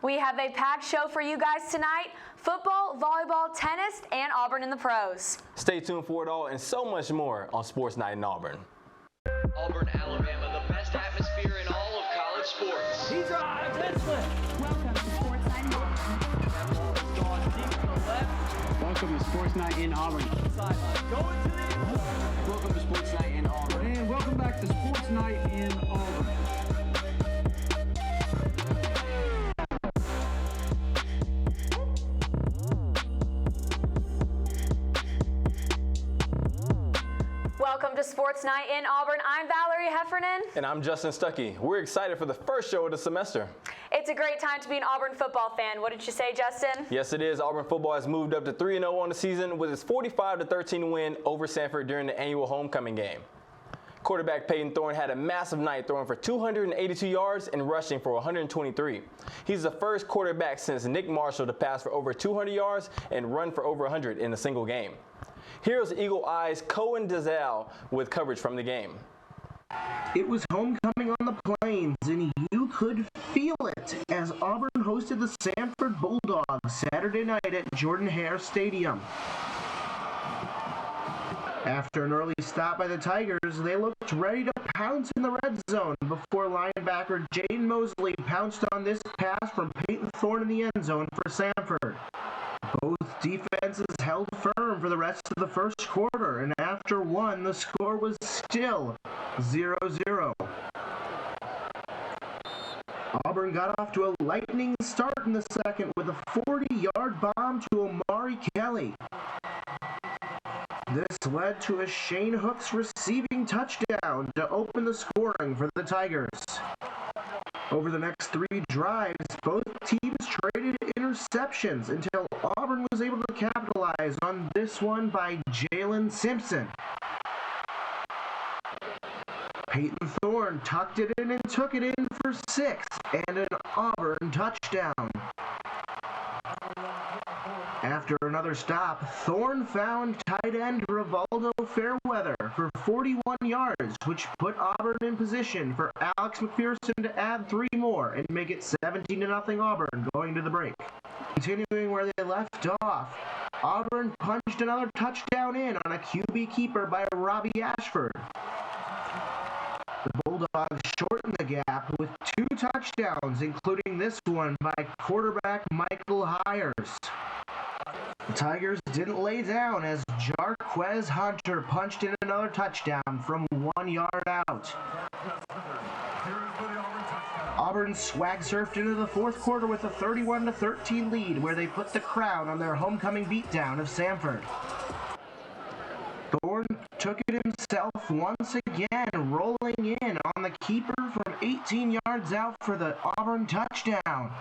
We have a packed show for you guys tonight. Football, volleyball, tennis, and Auburn in the pros. Stay tuned for it all and so much more on Sports Night in Auburn. Auburn, Alabama, the best atmosphere in all of college sports. He drives and slits. Welcome to Sports Night in Auburn. Gone deep to the left. Welcome to Sports Night in Auburn. Sideline. Going to the Welcome to Sports Night in Auburn. And welcome back to Sports Night in Auburn. Welcome to Sports Night in Auburn. I'm Valerie Heffernan. And I'm Justin Stuckey. We're excited for the first show of the semester. It's a great time to be an Auburn football fan. What did you say, Justin? Yes, it is. Auburn football has moved up to 3-0 on the season with its 45-13 win over Samford during the annual homecoming game. Quarterback Peyton Thorne had a massive night, throwing for 282 yards and rushing for 123. He's the first quarterback since Nick Marshall to pass for over 200 yards and run for over 100 in a single game. Here's Eagle Eye's Colin with coverage from the game. It was homecoming on the plains, and you could feel it as Auburn hosted the Samford Bulldogs Saturday night at Jordan-Hare Stadium. After an early stop by the Tigers, they looked ready to pounce in the red zone before linebacker Jaden Mosley pounced on this pass from Peyton Thorne in the end zone for Samford. Both defenses held firm for the rest of the first quarter, and after one, the score was still 0-0. Auburn got off to a lightning start in the second with a 40-yard bomb to Omari Kelly. This led to a Shane Hooks receiving touchdown to open the scoring for the Tigers. Over the next three drives, both teams traded interceptions until Auburn was able to capitalize on this one by Jalen Simpson. Peyton Thorne tucked it in and took it in for 6 and an Auburn touchdown. After another stop, Thorne found tight end Rivaldo Fairweather for 41 yards, which put Auburn in position for Alex McPherson to add 3 more and make it 17-0 Auburn going to the break. Continuing where they left off, Auburn punched another touchdown in on a QB keeper by Robbie Ashford. The Bulldogs shortened the gap with 2 touchdowns, including this one by quarterback Michael Hyers. The Tigers didn't lay down as Jarquez Hunter punched in another touchdown from 1 yard out. Auburn swag surfed into the fourth quarter with a 31-13 lead, where they put the crown on their homecoming beatdown of Samford. Thorne took it himself once again, rolling in on the keeper from 18 yards out for the Auburn touchdown.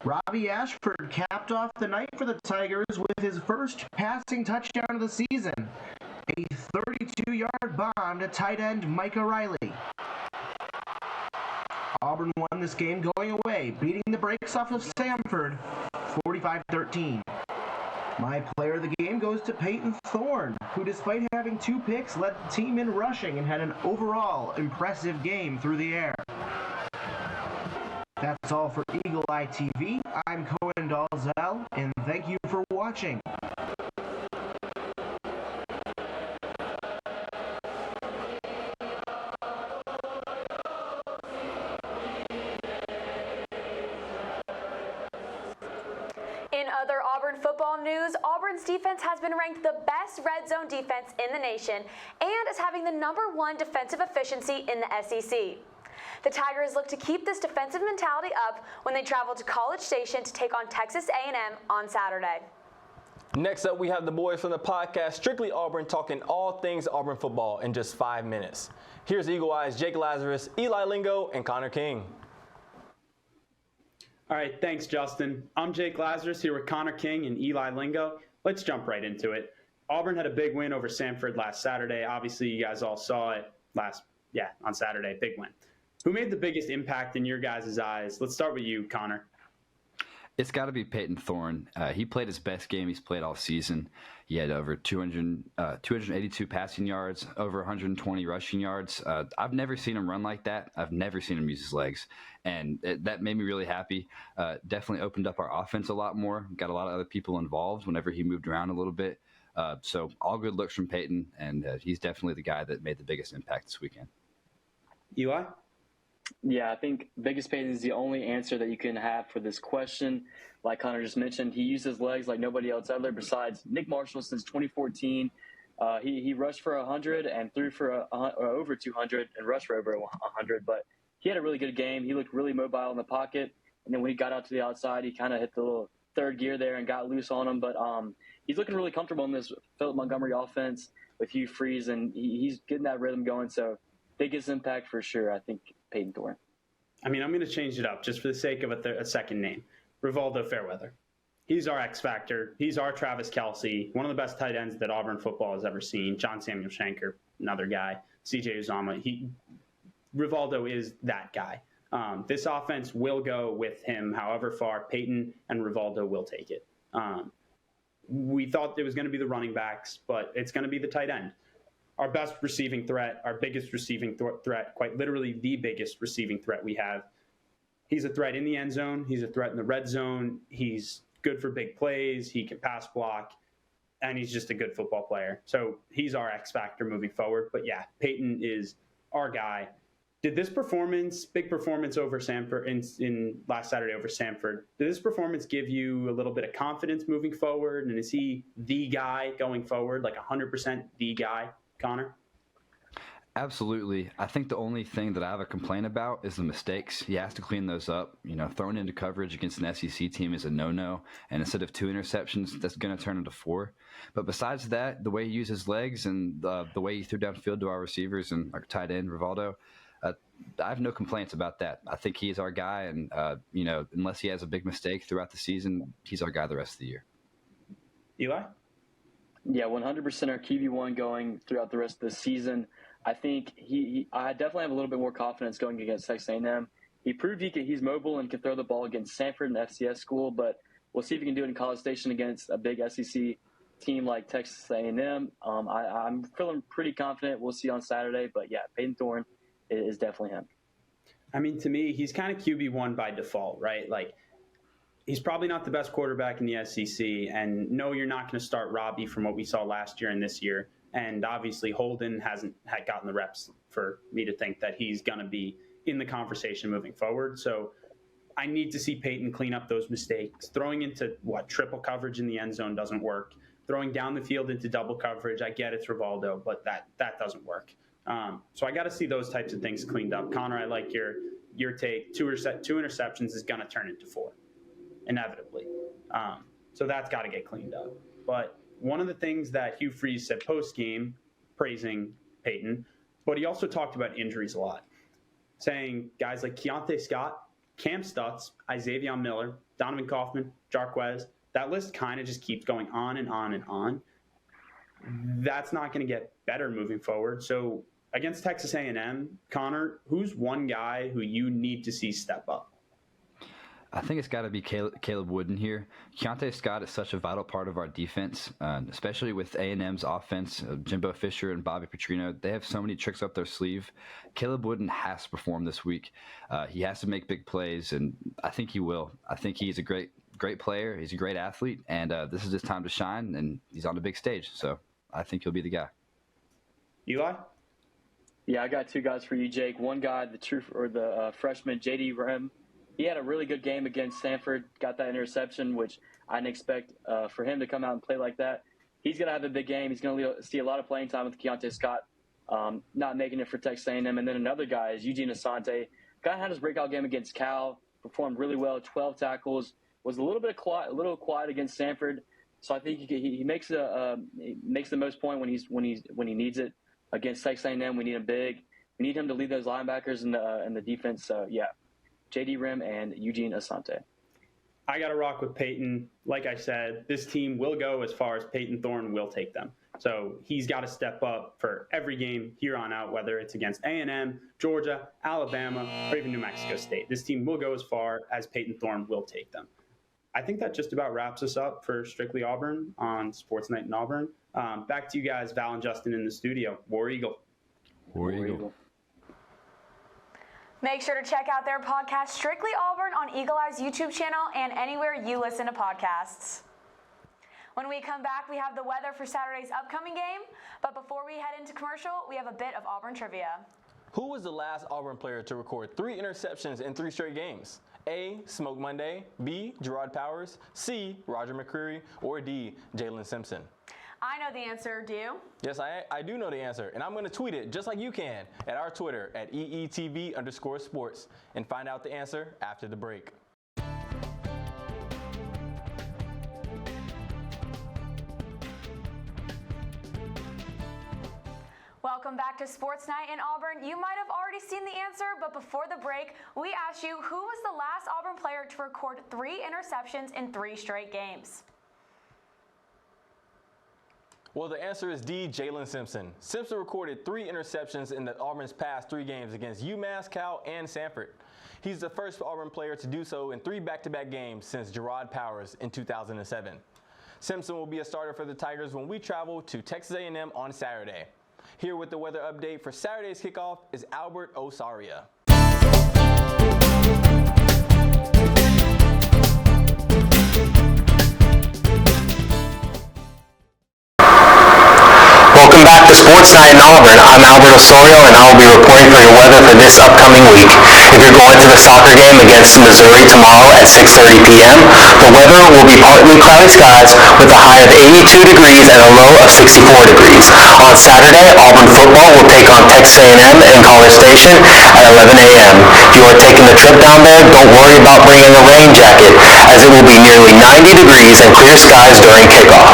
Robbie Ashford capped off the night for the Tigers with his first passing touchdown of the season, a 32-yard bomb to tight end Micah Riley. Auburn won this game going away, beating the brakes off of Samford 45-13. My player of the game goes to Peyton Thorne, who despite having 2 picks led the team in rushing and had an overall impressive game through the air. That's all for Eagle Eye TV. I'm Cohen Dalzell, and thank you for watching. In other Auburn football news, Auburn's defense has been ranked the best red zone defense in the nation and is having the #1 defensive efficiency in the SEC. The Tigers look to keep this defensive mentality up when they travel to College Station to take on Texas A&M on Saturday. Next up, we have the boys from the podcast Strictly Auburn talking all things Auburn football in just 5 minutes. Here's Eagle Eye's Jake Lazarus, Eli Lingo, and Connor King. All right, thanks, Justin. I'm Jake Lazarus here with Connor King and Eli Lingo. Let's jump right into it. Auburn had a big win over Samford last Saturday. Obviously, you guys all saw it on Saturday, big win. Who made the biggest impact in your guys' eyes? Let's start with you, Connor. It's got to be Peyton Thorne. He played his best game he's played all season. He had over 282 passing yards, over 120 rushing yards. I've never seen him run like that. I've never seen him use his legs. And that made me really happy. Definitely opened up our offense a lot more. Got a lot of other people involved whenever he moved around a little bit. So all good looks from Peyton, and he's definitely the guy that made the biggest impact this weekend. Eli? Yeah, I think biggest Peyton is the only answer that you can have for this question. Like Connor just mentioned, he used his legs like nobody else out there besides Nick Marshall since 2014. He rushed for 100 and threw for over 200 and rushed for over 100. But he had a really good game. He looked really mobile in the pocket. And then when he got out to the outside, he kind of hit the little third gear there and got loose on him. But he's looking really comfortable in this Philip Montgomery offense with Hugh Freeze, and he's getting that rhythm going. So biggest impact for sure, I think, Peyton Thorne. I mean, I'm going to change it up just for the sake of a second name. Rivaldo Fairweather. He's our X factor. He's our Travis Kelce, one of the best tight ends that Auburn football has ever seen. John Samuel Shanker, another guy. CJ Uzomah. Rivaldo is that guy. This offense will go with him however far. Peyton and Rivaldo will take it. We thought it was going to be the running backs, but it's going to be the tight end. Our best receiving threat, our biggest receiving threat, quite literally the biggest receiving threat we have. He's a threat in the end zone. He's a threat in the red zone. He's good for big plays. He can pass block, and he's just a good football player. So he's our X factor moving forward. But yeah, Peyton is our guy. Did this performance, big performance over Samford in last Saturday over Samford, did this performance give you a little bit of confidence moving forward? And is he the guy going forward, like 100% the guy, Connor? Absolutely. I think the only thing that I have a complaint about is the mistakes. He has to clean those up. Throwing into coverage against an SEC team is a no-no. And instead of 2 interceptions, that's going to turn into 4. But besides that, the way he used his legs and the way he threw downfield to our receivers and our tight end, Rivaldo, I have no complaints about that. I think he's our guy. And, unless he has a big mistake throughout the season, he's our guy the rest of the year. Eli? Yeah, 100% our QB1 going throughout the rest of the season. I think I definitely have a little bit more confidence going against Texas A&M. He proved he's mobile and can throw the ball against Samford and FCS school, but we'll see if he can do it in College Station against a big SEC team like Texas A&M. I'm feeling pretty confident. We'll see on Saturday, but yeah, Peyton Thorne is definitely him. I mean, to me, he's kind of QB1 by default, right? Like, he's probably not the best quarterback in the SEC, and no, you're not going to start Robbie from what we saw last year and this year. And obviously, Holden hasn't gotten the reps for me to think that he's going to be in the conversation moving forward. So I need to see Peyton clean up those mistakes. Throwing into, triple coverage in the end zone doesn't work. Throwing down the field into double coverage, I get it's Rivaldo, but that doesn't work. So I got to see those types of things cleaned up. Connor, I like your take. 2 interceptions is going to turn into 4, inevitably. So that's got to get cleaned up. But one of the things that Hugh Freeze said post-game, praising Peyton, but he also talked about injuries a lot, saying guys like Keontae Scott, Cam Stutz, Isaiah Miller, Donovan Kaufman, Jarquez, that list kind of just keeps going on and on and on. That's not going to get better moving forward. So against Texas A&M, Connor, who's one guy who you need to see step up? I think it's got to be Caleb Wooden here. Keontae Scott is such a vital part of our defense, especially with A&M's offense. Jimbo Fisher and Bobby Petrino, they have so many tricks up their sleeve. Caleb Wooden has to perform this week. He has to make big plays, and I think he will. I think he's a great player. He's a great athlete, and this is his time to shine, and he's on the big stage. So I think he'll be the guy. Eli? Yeah, I got 2 guys for you, Jake. One guy, the freshman, J.D. Rem. He had a really good game against Samford, got that interception, which I didn't expect for him to come out and play like that. He's going to have a big game. He's going to see a lot of playing time with Keontae Scott, not making it for Texas A&M. And then another guy is Eugene Asante. Guy had his breakout game against Cal, performed really well, 12 tackles, was a little quiet against Samford. So I think he makes the most point when he needs it. Against Texas A&M, we need him big. We need him to lead those linebackers in the defense. So yeah. J.D. Rim and Eugene Asante. I got to rock with Peyton. Like I said, this team will go as far as Peyton Thorne will take them. So he's got to step up for every game here on out, whether it's against A&M, Georgia, Alabama, or even New Mexico State. This team will go as far as Peyton Thorne will take them. I think that just about wraps us up for Strictly Auburn on Sports Night in Auburn. Back to you guys, Val and Justin in the studio. War Eagle. War Eagle. Make sure to check out their podcast, Strictly Auburn, on Eagle Eye's YouTube channel and anywhere you listen to podcasts. When we come back, we have the weather for Saturday's upcoming game. But before we head into commercial, we have a bit of Auburn trivia. Who was the last Auburn player to record 3 interceptions in 3 straight games? A. Smoke Monday, B. Gerard Powers, C. Roger McCreary, or D. Jalen Simpson? I know the answer, do you? Yes, I do know the answer, and I'm going to tweet it just like you can at our Twitter at EETV_sports and find out the answer after the break. Welcome back to Sports Night in Auburn. You might have already seen the answer, but before the break, we asked you who was the last Auburn player to record 3 interceptions in 3 straight games. Well, the answer is D. Jalen Simpson. Simpson recorded 3 interceptions in the Auburn's past 3 games against UMass, Cal, and Sanford. He's the first Auburn player to do so in 3 back-to-back games since Gerard Powers in 2007. Simpson will be a starter for the Tigers when we travel to Texas A&M on Saturday. Here with the weather update for Saturday's kickoff is Albert Osorio. Welcome back to Sports Night in Auburn. I'm Albert Osorio, and I will be reporting for your weather for this upcoming week. If you're going to the soccer game against Missouri tomorrow at 6:30 p.m., the weather will be partly cloudy skies with a high of 82 degrees and a low of 64 degrees. On Saturday, Auburn football will take on Texas A&M in College Station at 11 a.m. If you are taking the trip down there, don't worry about bringing a rain jacket, as it will be nearly 90 degrees and clear skies during kickoff.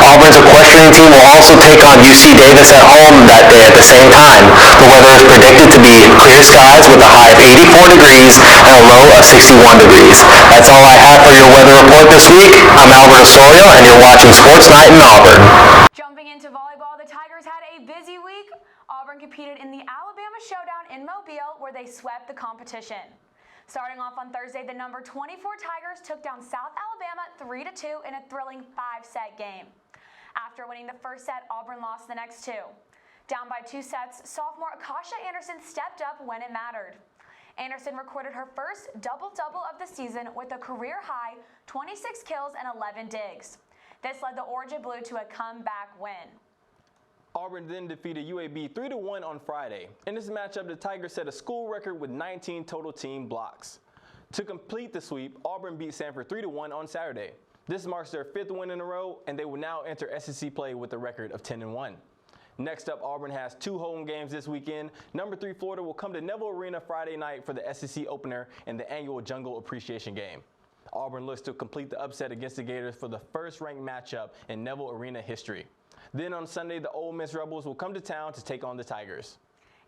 Auburn's equestrian team will also take on UC Davis at home that day at the same time. The weather is predicted to be clear skies with a high of 84 degrees and a low of 61 degrees. That's all I have for your weather report this week. I'm Albert Osorio, and you're watching Sports Night in Auburn. Jumping into volleyball, the Tigers had a busy week. Auburn competed in the Alabama Showdown in Mobile, where they swept the competition. Starting off on Thursday, the number 24 Tigers took down South Alabama 3-2 in a thrilling 5-set game. After winning the first set, Auburn lost the next 2. Down by 2 sets, sophomore Akasha Anderson stepped up when it mattered. Anderson recorded her first double-double of the season with a career-high 26 kills and 11 digs. This led the Orange and Blue to a comeback win. Auburn then defeated UAB 3-1 on Friday. In this matchup, the Tigers set a school record with 19 total team blocks. To complete the sweep, Auburn beat Sanford 3-1 on Saturday. This marks their 5th win in a row, and they will now enter SEC play with a record of 10-1. Next up, Auburn has 2 home games this weekend. Number 3 Florida will come to Neville Arena Friday night for the SEC opener and the annual Jungle Appreciation Game. Auburn looks to complete the upset against the Gators for the first-ranked matchup in Neville Arena history. Then on Sunday, the Ole Miss Rebels will come to town to take on the Tigers.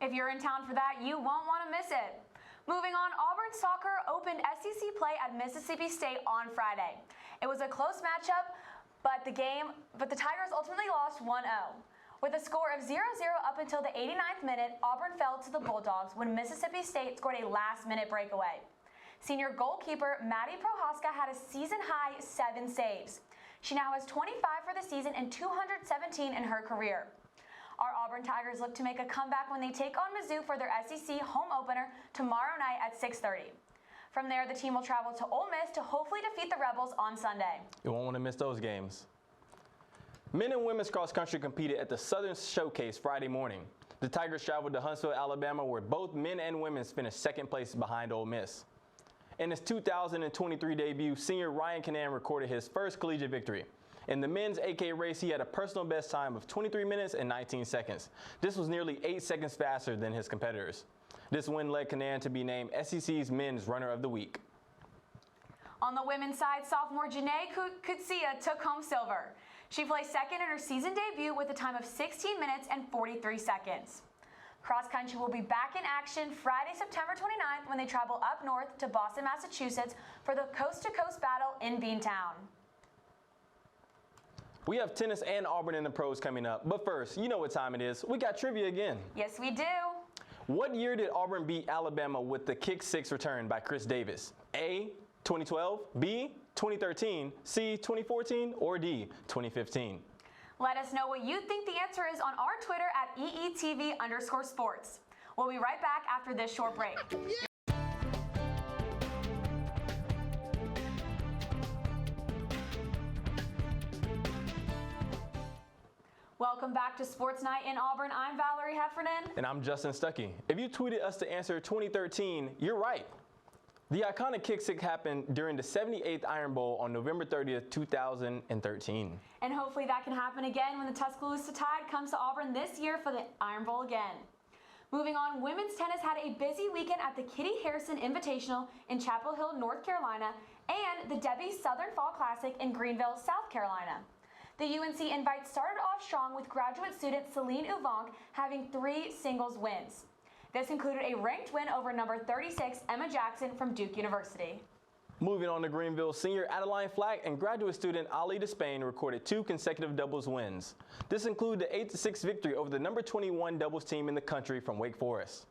If you're in town for that, you won't want to miss it. Moving on, Auburn soccer opened SEC play at Mississippi State on Friday. It was a close matchup, but the Tigers ultimately lost 1-0. With a score of 0-0 up until the 89th minute, Auburn fell to the Bulldogs when Mississippi State scored a last-minute breakaway. Senior goalkeeper Maddie Prohaska had a season-high 7 saves. She now has 25 for the season and 217 in her career. Our Auburn Tigers look to make a comeback when they take on Mizzou for their SEC home opener tomorrow night at 6:30. From there, the team will travel to Ole Miss to hopefully defeat the Rebels on Sunday. You won't want to miss those games. Men and women's cross country competed at the Southern Showcase Friday morning. The Tigers traveled to Huntsville, Alabama, where both men and women finished 2nd place behind Ole Miss. In his 2023 debut, senior Ryan Cavanagh recorded his first collegiate victory. In the men's 8K race, he had a personal best time of 23 minutes and 19 seconds. This was nearly 8 seconds faster than his competitors. This win led Cavanagh to be named SEC's Men's Runner of the Week. On the women's side, sophomore Janae Kutsia took home silver. She placed 2nd in her season debut with a time of 16 minutes and 43 seconds. Cross country will be back in action Friday, September 29th when they travel up north to Boston, Massachusetts for the coast-to-coast battle in Beantown. We have tennis and Auburn in the pros coming up. But first, you know what time it is. We got trivia again. Yes, we do. What year did Auburn beat Alabama with the kick 6 return by Chris Davis? A, 2012, B, 2013, C, 2014, or D, 2015? Let us know what you think the answer is on our Twitter at EETV_sports. We'll be right back after this short break. Welcome back to Sports Night in Auburn. I'm Valerie Heffernan. And I'm Justin Stuckey. If you tweeted us the answer 2013, you're right. The iconic kick six happened during the 78th Iron Bowl on November 30th, 2013. And hopefully that can happen again when the Tuscaloosa Tide comes to Auburn this year for the Iron Bowl again. Moving on, women's tennis had a busy weekend at the Kitty Harrison Invitational in Chapel Hill, North Carolina, and the Debbie Southern Fall Classic in Greenville, South Carolina. The UNC invite started off strong with graduate student Celine Uvank having 3 singles wins. This included a ranked win over number 36 Emma Jackson from Duke University. Moving on to Greenville, senior Adeline Flack and graduate student Ali Despain recorded 2 consecutive doubles wins. This included the 8-6 victory over the number 21 doubles team in the country from Wake Forest.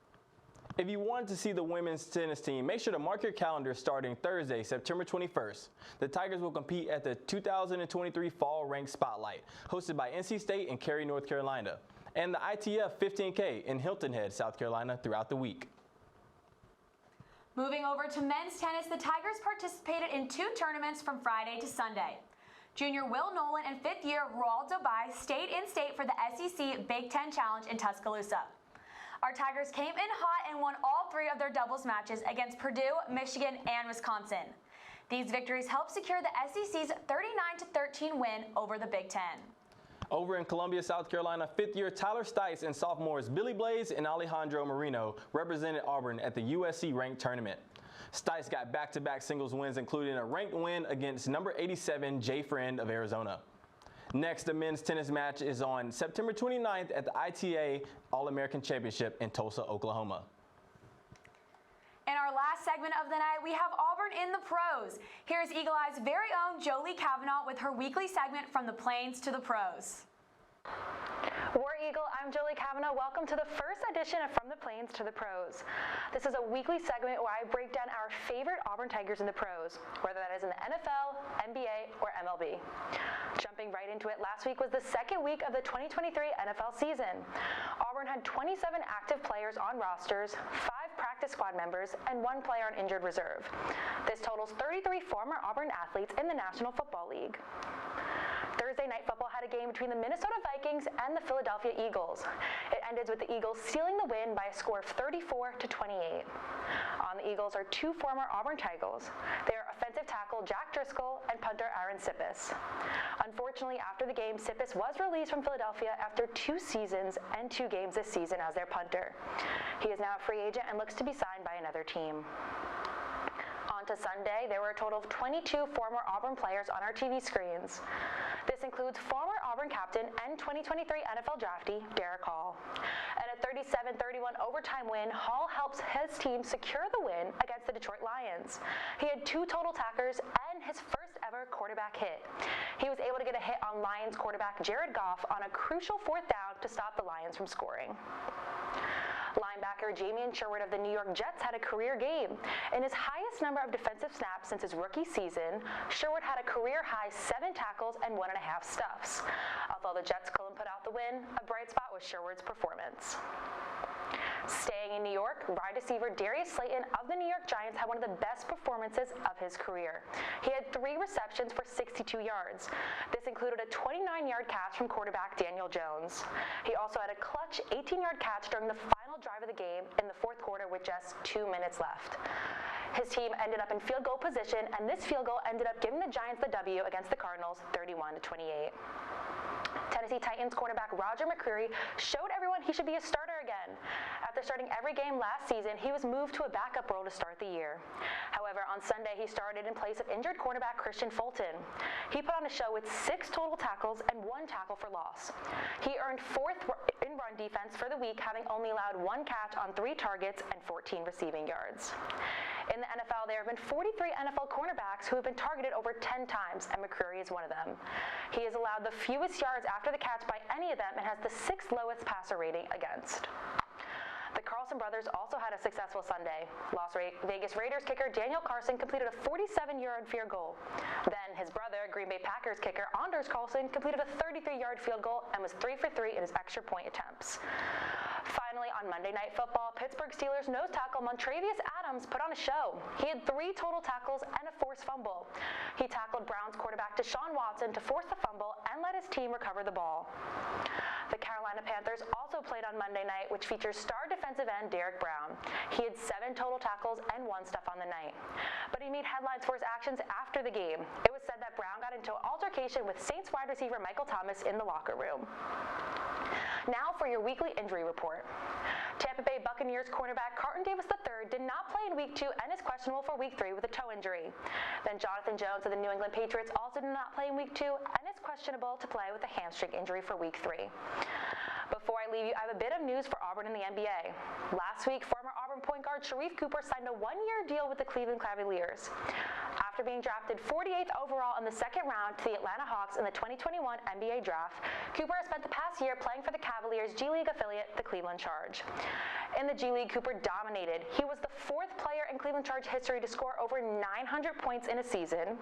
If you wanted to see the women's tennis team, make sure to mark your calendar starting Thursday, September 21st. The Tigers will compete at the 2023 Fall Rank Spotlight, hosted by NC State and Cary, North Carolina, and the ITF 15K in Hilton Head, South Carolina throughout the week. Moving over to men's tennis, the Tigers participated in 2 tournaments from Friday to Sunday. Junior Will Nolan and 5th year Roald Dobai stayed in state for the SEC Big Ten Challenge in Tuscaloosa. Our Tigers came in hot and won all 3 of their doubles matches against Purdue, Michigan, and Wisconsin. These victories helped secure the SEC's 39-13 win over the Big Ten. Over in Columbia, South Carolina, 5th year Tyler Stites and sophomores Billy Blaze and Alejandro Marino represented Auburn at the USC ranked tournament. Stites got back-to-back singles wins, including a ranked win against number 87 Jay Friend of Arizona. Next, the men's tennis match is on September 29th at the ITA All-American Championship in Tulsa, Oklahoma. In our last segment of the night, we have Auburn in the pros. Here's Eagle Eye's very own Joleigh Cavanagh with her weekly segment From the Plains to the Pros. War Eagle, I'm Joleigh Cavanagh. Welcome to the first edition of From the Plains to the Pros. This is a weekly segment where I break down our favorite Auburn Tigers in the pros, whether that is in the NFL, NBA, or MLB. Jumping right into it, last week was the second week of the 2023 NFL season. Auburn had 27 active players on rosters, 5 practice squad members, and 1 player on injured reserve. This totals 33 former Auburn athletes in the National Football League. Thursday Night Football had a game between the Minnesota Vikings and the Philadelphia Eagles. It ended with the Eagles sealing the win by a score of 34-28. On the Eagles are 2 former Auburn Tigers. They are offensive tackle Jack Driscoll and punter Aaron Sippis. Unfortunately, after the game, Sippis was released from Philadelphia after 2 seasons and 2 games this season as their punter. He is now a free agent and looks to be signed by another team. On to Sunday, there were a total of 22 former Auburn players on our TV screens. This includes former Auburn captain and 2023 NFL draftee Derek Hall. In a 37-31 overtime win, Hall helps his team secure the win against the Detroit Lions. He had 2 total tackers and his first ever quarterback hit. He was able to get a hit on Lions quarterback Jared Goff on a crucial 4th down to stop the Lions from scoring. Linebacker Jamian Sherwood of the New York Jets had a career game. In his highest number of defensive snaps since his rookie season, Sherwood had a career-high 7 tackles and 1.5 stuffs. Although the Jets couldn't put out the win, a bright spot was Sherwood's performance. Staying in New York, wide receiver Darius Slayton of the New York Giants had one of the best performances of his career. He had 3 receptions for 62 yards. This included a 29-yard catch from quarterback Daniel Jones. He also had a clutch 18-yard catch during the final drive of the game in the 4th quarter with just 2 minutes left. His team ended up in field goal position, and this field goal ended up giving the Giants the W against the Cardinals 31-28. Tennessee Titans quarterback Roger McCreary showed everyone he should be a starter again. After starting every game last season, he was moved to a backup role to start the year. However, on Sunday, he started in place of injured quarterback Christian Fulton. He put on a show with 6 total tackles and 1 tackle for loss. He earned 4th in run defense for the week, having only allowed 1 catch on 3 targets and 14 receiving yards. In the NFL, there have been 43 NFL cornerbacks who have been targeted over 10 times, and McCreary is one of them. He has allowed the fewest yards after the catch by any of them and has the 6th lowest passer rating against. The Carlson brothers also had a successful Sunday. Las Vegas Raiders kicker Daniel Carlson completed a 47-yard field goal. Then his brother, Green Bay Packers kicker Anders Carlson, completed a 33-yard field goal and was 3 for 3 in his extra point attempts. Finally, on Monday Night Football, Pittsburgh Steelers nose tackle Montravius Adams put on a show. He had 3 total tackles and a forced fumble. He tackled Browns quarterback Deshaun Watson to force the fumble and let his team recover the ball. The Carolina Panthers also played on Monday night, which features star defensive end Derek Brown. He had 7 total tackles and 1 stuff on the night. But he made headlines for his actions after the game. It was said that Brown got into an altercation with Saints wide receiver Michael Thomas in the locker room. Now for your weekly injury report. Tampa Bay Buccaneers cornerback Carlton Davis III did not play in Week 2 and is questionable for Week 3 with a toe injury. Then Jonathan Jones of the New England Patriots also did not play in Week 2 and is questionable to play with a hamstring injury for Week 3. Before I leave you, I have a bit of news for Auburn in the NBA. Last week, former Auburn point guard Sharif Cooper signed a 1-year deal with the Cleveland Cavaliers. After being drafted 48th overall in the second round to the Atlanta Hawks in the 2021 NBA Draft, Cooper has spent the past year playing for the Cavaliers' G League affiliate, the Cleveland Charge. In the G League, Cooper dominated. He was the 4th player in Cleveland Charge history to score over 900 points in a season,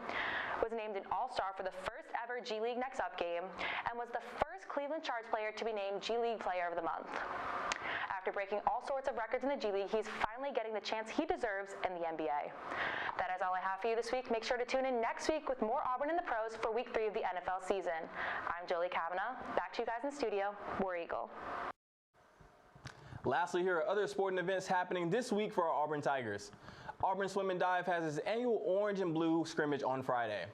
was named an All-Star for the first ever G League Next Up game, and was the first Cleveland Charge player to be named G League Player of the Month. After breaking all sorts of records in the G League, he's finally getting the chance he deserves in the NBA. That is all I have for you this week. Make sure to tune in next week with more Auburn in the Pros for Week 3 of the NFL season. I'm Joleigh Cavanagh. Back to you guys in the studio. War Eagle. Lastly, here are other sporting events happening this week for our Auburn Tigers. Auburn Swim and Dive has its annual orange and blue scrimmage on Friday.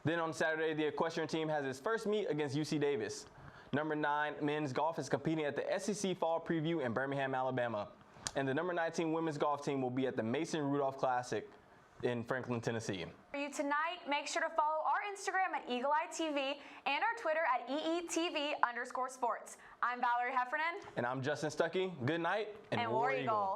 Then on Saturday, the equestrian team has its first meet against UC Davis. Number 9 men's golf is competing at the SEC Fall Preview in Birmingham, Alabama. And the number 19 women's golf team will be at the Mason Rudolph Classic in Franklin, Tennessee. For you tonight, make sure to follow our Instagram at Eagle Eye TV and our Twitter at EETV_sports. I'm Valerie Heffernan. And I'm Justin Stuckey. Good night and War Eagle.